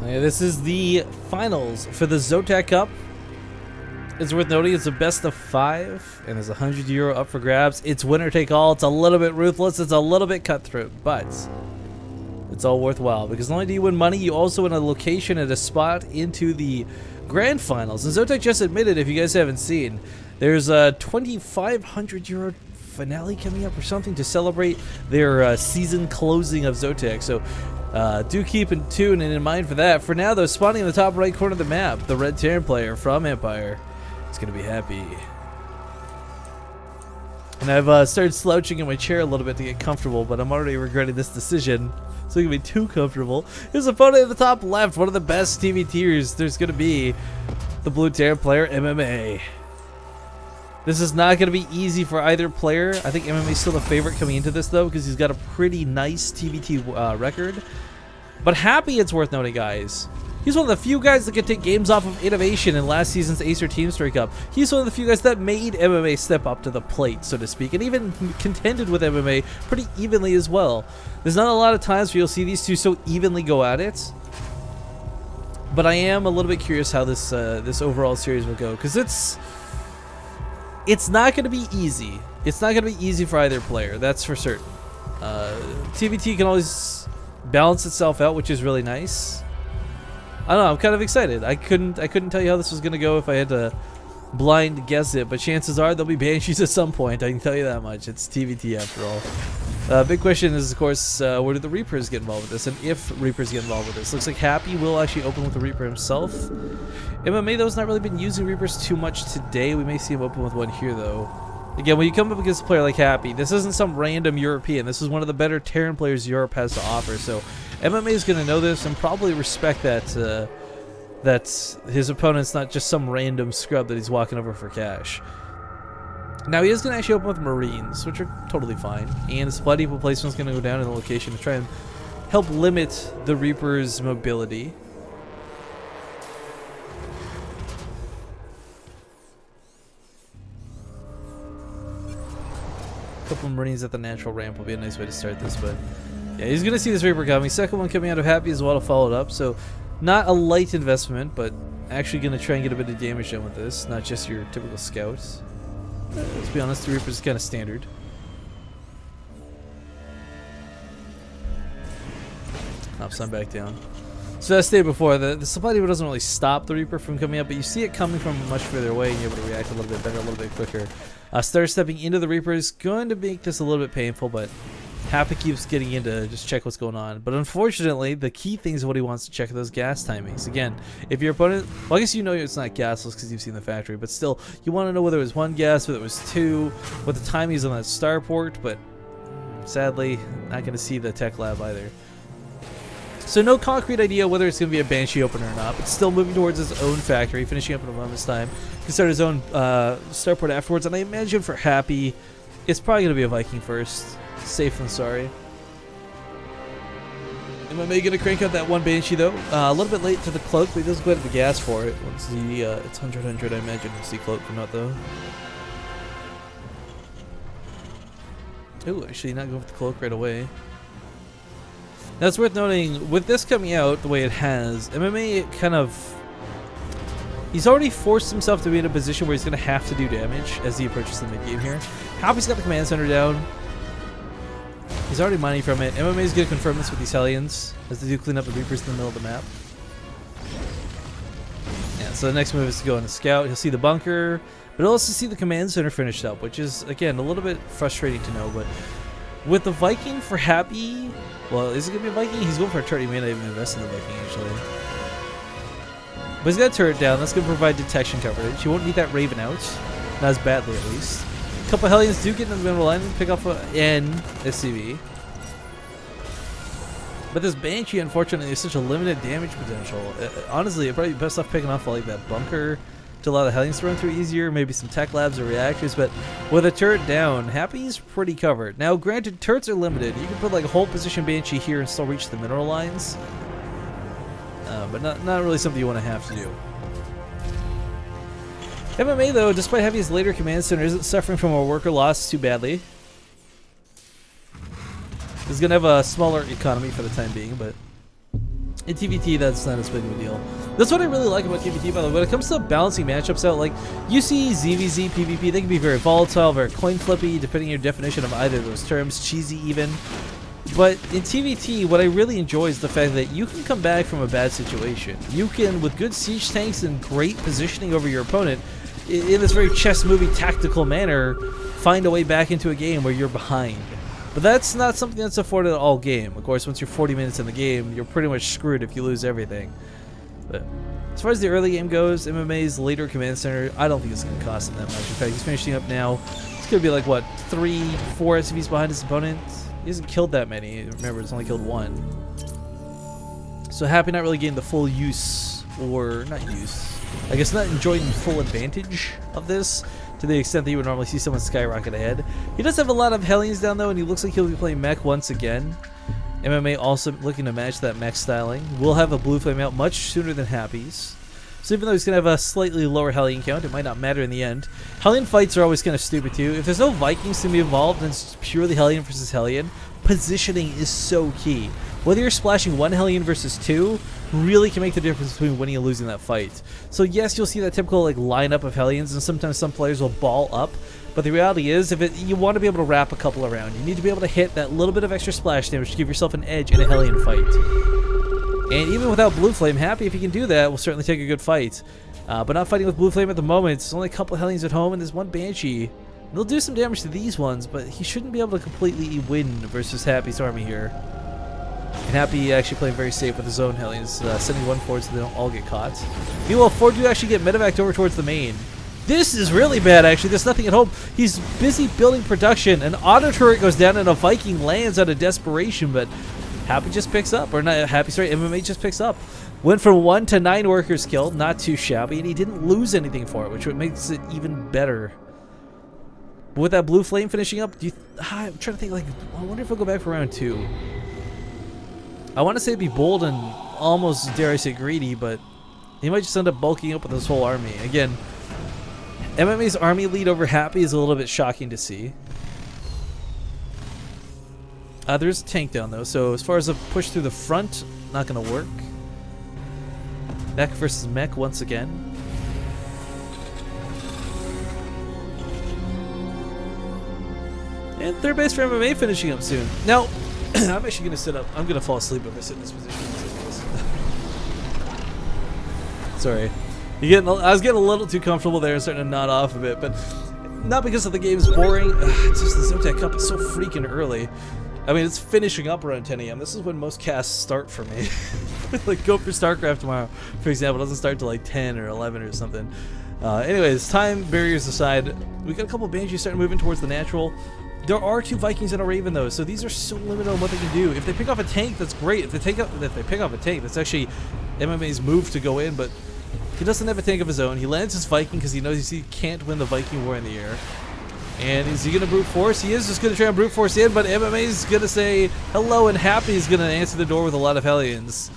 This is the finals for the ZOTAC Cup. It's worth noting it's a best of 5, and there's €100 up for grabs. It's winner take all. It's a little bit ruthless. It's a little bit cutthroat, but it's all worthwhile because not only do you win money, you also win a location and a spot into the grand finals. And ZOTAC just admitted, if you guys haven't seen, there's a €2,500 finale coming up or something to celebrate their season closing of ZOTAC. So do keep in tune and in mind for that. For now, though, spawning in the top right corner of the map, the red Terran player from Empire is going to be happy. And I've started slouching in my chair a little bit to get comfortable, but I'm already regretting this decision. So it can be too comfortable. His opponent at the top left, one of the best TV tiers. There's going to be the blue Terran player, MMA. This is not going to be easy for either player. I think MMA is still the favorite coming into this, though, because he's got a pretty nice TVT record. But Happy, it's worth noting, guys. He's one of the few guys that can take games off of innovation in last season's Acer Team Story Cup. He's one of the few guys that made MMA step up to the plate, so to speak, and even contended with MMA pretty evenly as well. There's not a lot of times where you'll see these two so evenly go at it. But I am a little bit curious how this this overall series will go, because it's not going to be easy. It's not going to be easy for either player, that's for certain. TVT can always balance itself out, which is really nice. I don't know, I'm kind of excited. I couldn't tell you how this was going to go if I had to blind guess it, but chances are there'll be Banshees at some point. I can tell you that much. It's TVT after all. Big question is, of course, where do the Reapers get involved with this, and if Reapers get involved with this. Looks like Happy will actually open with the Reaper himself. MMA, though, has not really been using Reapers too much today. We may see him open with one here, though. Again, when you come up against a player like Happy, this isn't some random European. This is one of the better Terran players Europe has to offer. So MMA is going to know this and probably respect that that his opponent's not just some random scrub that he's walking over for cash. Now, he is going to actually open with Marines, which are totally fine. And his Blood Eagle placement is going to go down in the location to try and help limit the Reaper's mobility. Couple of Marines at the natural ramp will be a nice way to start this, but yeah, he's going to see this Reaper coming. Second one coming out of Happy as well to follow it up, so not a light investment, but actually going to try and get a bit of damage done with this, not just your typical scouts. Let's be honest, the Reaper is kind of standard. Hop sun back down. So as I stated before, the supply depot doesn't really stop the Reaper from coming up, but you see it coming from much further away and you're able to react a little bit better, a little bit quicker. Stutter stepping into the Reaper is going to make this a little bit painful, but Happy keeps getting in to just check what's going on. But unfortunately, the key thing is what he wants to check are those gas timings. Again, if your opponent, well, I guess you know it's not gasless because you've seen the factory, but still, you want to know whether it was one gas, whether it was two, what the timing is on that starport, but sadly, not going to see the tech lab either. So no concrete idea whether it's going to be a Banshee opener or not, but still moving towards his own factory, finishing up in a moment's time. He can start his own starport afterwards, and I imagine for Happy, it's probably going to be a Viking first. Safe than sorry. MMA going to crank out that one Banshee, though. A little bit late to the cloak, but he does go ahead with the gas for it. Let's see, it's 100, I imagine we'll see cloak or not, though. Ooh, actually not going with the cloak right away. Now, it's worth noting, with this coming out the way it has, MMA kind of... He's already forced himself to be in a position where he's going to have to do damage as he approaches the mid-game here. Happy's got the command center down. He's already mining from it. MMA is going to confirm this with these Hellions as they do clean up the Reapers in the middle of the map. Yeah, so the next move is to go in the scout. He'll see the bunker, but he'll also see the command center finished up, which is, again, a little bit frustrating to know, but with the Viking for Happy... Well, is it going to be a Viking? He's going for a turret. He may not even invest in the Viking, actually. But he's got a turret down. That's going to provide detection coverage. He won't need that Raven out. Not as badly, at least. A couple of Hellions do get in the middle line and pick off an SCV. But this Banshee, unfortunately, is such a limited damage potential. Honestly, it'd probably be best off picking off like that bunker to allow the Hellions to run through easier, maybe some tech labs or reactors, but with a turret down, Happy's pretty covered. Now, granted, turrets are limited. You can put like a whole position Banshee here and still reach the mineral lines, but not really something you want to have to do. MMA, though, despite having his later command center, isn't suffering from a worker loss too badly. He's going to have a smaller economy for the time being, but In TVT, that's not as big of a deal. That's what I really like about TVT, by the way. When it comes to balancing matchups out, like, you see ZVZ, PvP, they can be very volatile, very coin flippy, depending on your definition of either of those terms, cheesy even. But in TVT, what I really enjoy is the fact that you can come back from a bad situation. You can, with good siege tanks and great positioning over your opponent, in this very chess movie tactical manner, find a way back into a game where you're behind. But that's not something that's afforded all game. Of course, once you're 40 minutes in the game, you're pretty much screwed if you lose everything. But as far as the early game goes, MMA's later command center, I don't think it's going to cost him that much. In fact, he's finishing up now. It's going to be like, what, 3, 4 SCVs behind his opponent? He hasn't killed that many. Remember, it's only killed 1. So Happy not really getting the full use, or not use, I guess not enjoying full advantage of this to the extent that you would normally see someone skyrocket ahead. He does have a lot of Hellions down though, and he looks like he'll be playing mech once again. MMA also looking to match that mech styling. We'll have a blue flame out much sooner than Happy's. So even though he's going to have a slightly lower Hellion count, it might not matter in the end. Hellion fights are always kind of stupid too. If there's no Vikings to be involved and it's purely Hellion versus Hellion, positioning is so key. Whether you're splashing 1 Hellion versus 2 really can make the difference between winning and losing that fight. So yes, you'll see that typical like lineup of Hellions, and sometimes some players will ball up. But the reality is, you want to be able to wrap a couple around. You need to be able to hit that little bit of extra splash damage to give yourself an edge in a Hellion fight. And even without Blue Flame, Happy, if he can do that, will certainly take a good fight. But not fighting with Blue Flame at the moment. There's only a couple Hellions at home, and there's 1 Banshee. They'll do some damage to these ones, but he shouldn't be able to completely win versus Happy's army here. And Happy actually playing very safe with his own Hellions, sending 1 forward so they don't all get caught. Meanwhile, Ford do actually get medevaced over towards the main. This is really bad, actually. There's nothing at home. He's busy building production. An auto turret goes down and a Viking lands out of desperation, but Happy just picks up. Or not Happy, sorry, MMA just picks up. Went from 1 to 9 workers killed, not too shabby, and he didn't lose anything for it, which makes it even better. But with that blue flame finishing up, I'm trying to think, like, I wonder if we'll go back for round 2. I want to say it'd be bold and almost, dare I say, greedy, but he might just end up bulking up with his whole army. Again, MMA's army lead over Happy is a little bit shocking to see. There's a tank down though, so as far as a push through the front, not going to work. Mech versus mech once again. And third base for MMA finishing up soon. Now, I'm actually going to sit up. I'm going to fall asleep if I sit in this position. Sorry. I was getting a little too comfortable there and starting to nod off a bit, but not because of the game's boring. It's just the ZOTAC Cup is so freaking early. I mean, it's finishing up around 10 a.m. This is when most casts start for me. Like, go for StarCraft tomorrow, for example. It doesn't start till like 10 or 11 or something. Anyways, time barriers aside, we got a couple of Banshees starting moving towards the natural. There are 2 Vikings and a Raven though, so these are so limited on what they can do. If they pick off a tank, that's great. If they pick off a tank, that's actually MMA's move to go in, but he doesn't have a tank of his own. He lands his Viking because he knows he can't win the Viking war in the air. And is he going to brute force? He is just going to try and brute force in, but MMA is going to say hello, and Happy is going to answer the door with a lot of Hellions.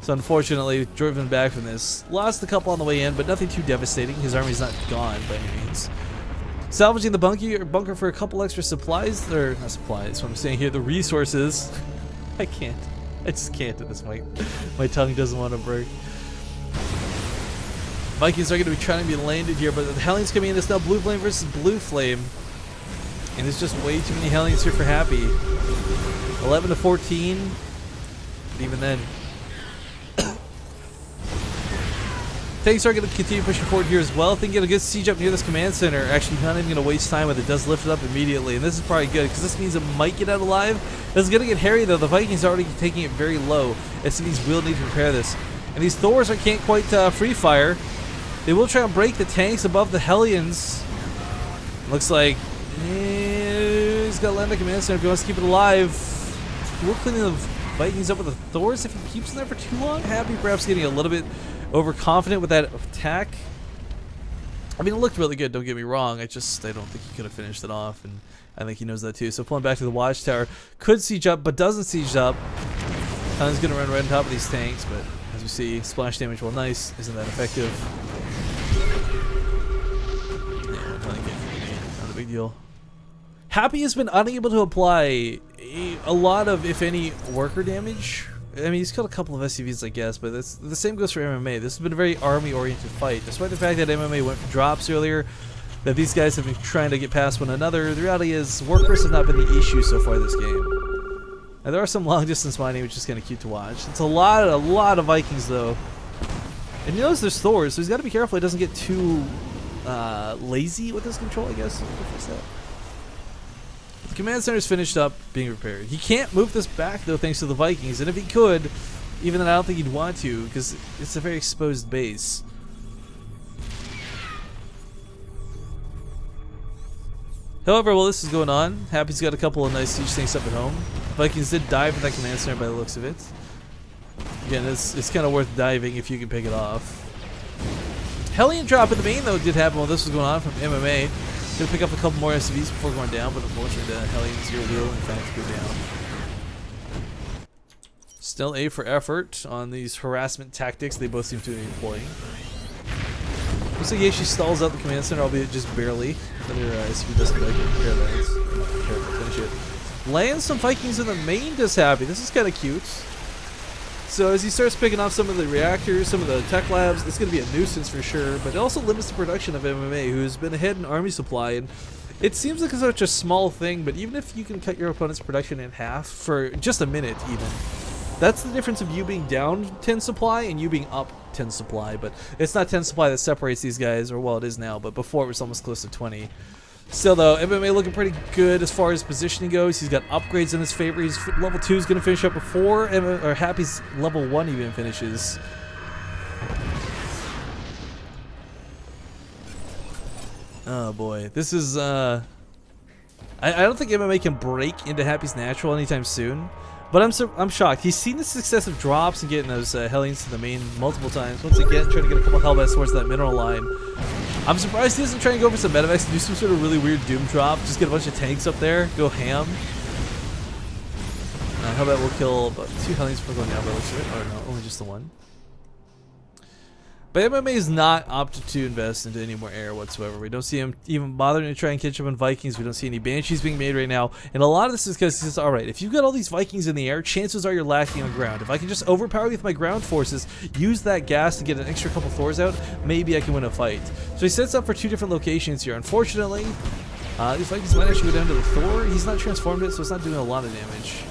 So unfortunately, driven back from this. Lost a couple on the way in, but nothing too devastating. His army's not gone by any means. Salvaging the bunker for a couple extra supplies, or not supplies, what I'm saying here, the resources. I can't. I just can't at this point. My tongue doesn't want to break. Vikings are going to be trying to be landed here, but the Hellions coming in. It's now Blue Flame versus Blue Flame. And there's just way too many Hellions here for Happy. 11 to 14. But even then. Tanks are going to continue pushing forward here as well. I think get a good siege up near this command center. Actually, not even going to waste time with it. Does lift it up immediately. And this is probably good because this means it might get out alive. It's going to get hairy though. The Vikings are already taking it very low. SCVs will need to repair this. And these Thors can't quite free fire. They will try and break the tanks above the Hellions. Looks like he's got to land the command center if he wants to keep it alive. We're cleaning the Vikings up with the Thors if he keeps them there for too long. Happy perhaps getting a little bit overconfident with that attack. I mean, it looked really good, don't get me wrong. I don't think he could have finished it off, and I think he knows that too. So pulling back to the watchtower. Could siege up, but doesn't siege up. He's going to run right on top of these tanks, but as you see, splash damage, while nice, isn't that effective. Not a big deal. Happy has been unable to apply a lot of, if any, worker damage I mean, he's killed a couple of SCVs, I guess, but the same goes for MMA. This has been a very army-oriented fight. Despite the fact that MMA went for drops earlier, that these guys have been trying to get past one another, the reality is workers have not been the issue so far this game. And there are some long-distance mining, which is kind of cute to watch. It's a lot of Vikings, though. And you notice there's Thors, so he's got to be careful he doesn't get too lazy with his control, I guess. The command center's finished up being repaired. He can't move this back, though, thanks to the Vikings. And if he could, even then I don't think he'd want to, because it's a very exposed base. However, while this is going on, Happy's got a couple of nice siege tanks up at home. Vikings did dive for that command center by the looks of it. Again, it's kind of worth diving if you can pick it off. Hellion drop in the main, though, did happen while this was going on from MMA. Gonna pick up a couple more SCVs before going down, but unfortunately the Hellions will in fact go down. Still A for effort on these harassment tactics they both seem to be employing. Looks like he actually stalls out the command center, albeit just barely. Another SCV doesn't like it. Careful, finish it. Lands some Vikings in the main does Happy. This is kind of cute. So as he starts picking off some of the reactors, some of the tech labs, it's going to be a nuisance for sure, but it also limits the production of MMA, who's been ahead in army supply, and it seems like such a small thing, but even if you can cut your opponent's production in half for just a minute even, that's the difference of you being down 10 supply and you being up 10 supply, but it's not 10 supply that separates these guys, or well it is now, but before it was almost close to 20. Still though, MMA looking pretty good as far as positioning goes. He's got upgrades in his favor. He's level 2 is going to finish up before Happy's level 1 even finishes. Oh boy, this is I don't think MMA can break into Happy's natural anytime soon. But I'm shocked. He's seen the success of drops and getting those Hellions to the main multiple times. Once again, trying to get a couple Hellbats towards that mineral line. I'm surprised he doesn't try and go for some medevacs and do some sort of really weird doom drop. Just get a bunch of tanks up there, go ham. Hellbat will kill about 2 Hellions before going down, but looks of it. Or no, only just the one. But MMA is not opted to invest into any more air whatsoever. We don't see him even bothering to try and catch up on Vikings. We don't see any Banshees being made right now. And a lot of this is because he says, alright, if you've got all these Vikings in the air, chances are you're lacking on ground. If I can just overpower you with my ground forces, use that gas to get an extra couple Thors out, maybe I can win a fight. So he sets up for 2 different locations here. Unfortunately, these Vikings might actually go down to the Thor. He's not transformed it, so it's not doing a lot of damage.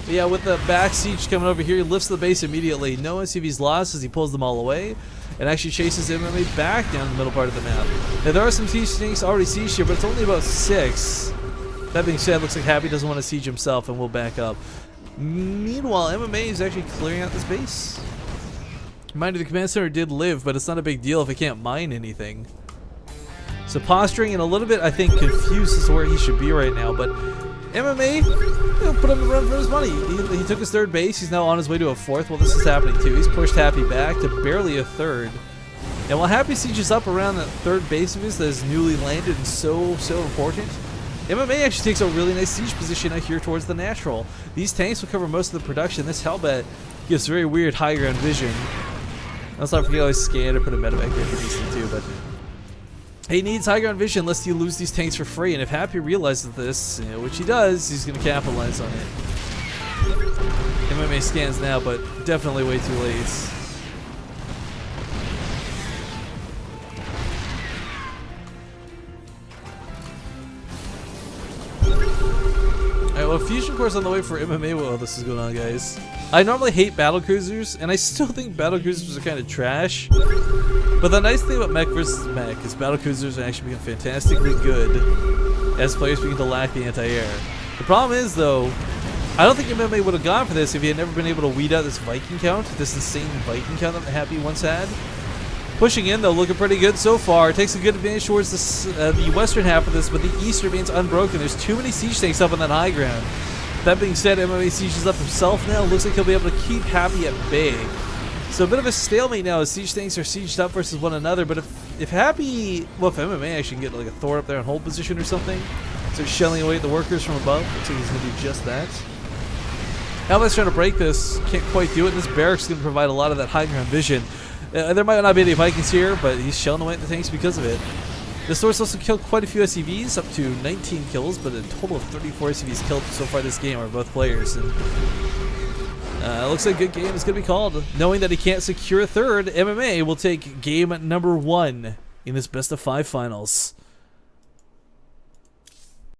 But yeah, with the back siege coming over here, he lifts the base immediately. No SCVs lost as he pulls them all away and actually chases MMA back down the middle part of the map. Now, there are some siege tanks already sieged here, but it's only about 6. That being said, looks like Happy doesn't want to siege himself and will back up. Meanwhile, MMA is actually clearing out this base. Mind you, the command center did live, but it's not a big deal if it can't mine anything. So posturing and a little bit, I think, confused as to where he should be right now, but MMA, put him to run for his money. He took his 3rd base. He's now on his way to a 4th. Well, this is happening too. He's pushed Happy back to barely a 3rd. And while Happy sieges up around that 3rd base of his that is newly landed and so important, MMA actually takes a really nice siege position out here towards the natural. These tanks will cover most of the production. This Hellbat gives very weird high ground vision. Let's not forget always scan or put a medevac there for DC too, but he needs high ground vision lest he lose these tanks for free, and if Happy realizes this, which he does, he's going to capitalize on it. MMA scans now, but definitely way too late. Alright, well, Fusion Core's on the way for MMA while this is going on, guys. I normally hate battlecruisers, and I still think battlecruisers are kind of trash. But the nice thing about mech versus mech is battlecruisers actually become fantastically good as players begin to lack the anti-air. The problem is, though, I don't think MMA would have gone for this if he had never been able to weed out this Viking count, this insane Viking count that Happy once had. Pushing in, though, looking pretty good so far. Takes a good advantage towards this, the western half of this, but the east remains unbroken. There's too many siege tanks up on that high ground. That being said, MMA sieges up himself now. Looks like he'll be able to keep Happy at bay. So a bit of a stalemate now as siege tanks are sieged up versus one another. But if Happy, well, if MMA actually can get like a Thor up there in hold position or something, so shelling away at the workers from above, looks like he's going to do just that. Hellbat's trying to break this, can't quite do it. And this barracks going to provide a lot of that high ground vision. There might not be any Vikings here, but he's shelling away at the tanks because of it. This source also killed quite a few SCVs, up to 19 kills, but a total of 34 SCVs killed so far this game are both players. And it looks like a good game is going to be called. Knowing that he can't secure a third, MMA will take game number 1 in this best of 5 finals.